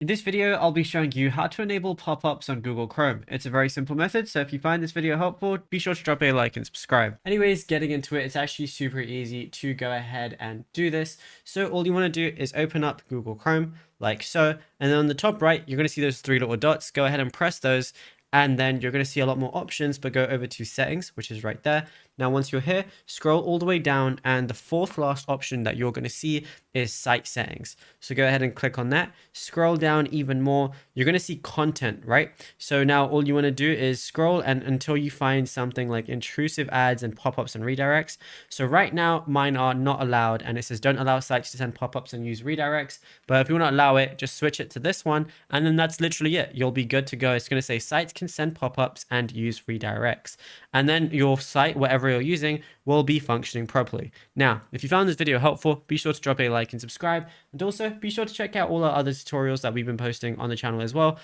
In this video, I'll be showing you how to enable pop-ups on Google Chrome. It's a very simple method, so if you find this video helpful, be sure to drop a like and subscribe. Anyways, getting into it, it's actually super easy to go ahead and do this. So all you want to do is open up Google Chrome like so, and then on the top right, you're going to see those three little dots. Go ahead and press those, and then you're going to see a lot more options, but go over to settings, which is right there. Now, once you're here, scroll all the way down, and the fourth last option that you're going to see is site settings. So go ahead and click on that. Scroll down even more. You're going to see content, right? So now all you want to do is scroll and until you find something like intrusive ads and pop-ups and redirects. So right now, mine are not allowed, and it says don't allow sites to send pop-ups and use redirects. But if you want to allow it, just switch it to this one, and then that's literally it. You'll be good to go. It's going to say sites can send pop-ups and use redirects. And then your site, whatever you're using, will be functioning properly. Now, if you found this video helpful, be sure to drop a like and subscribe. And also be sure to check out all our other tutorials that we've been posting on the channel as well.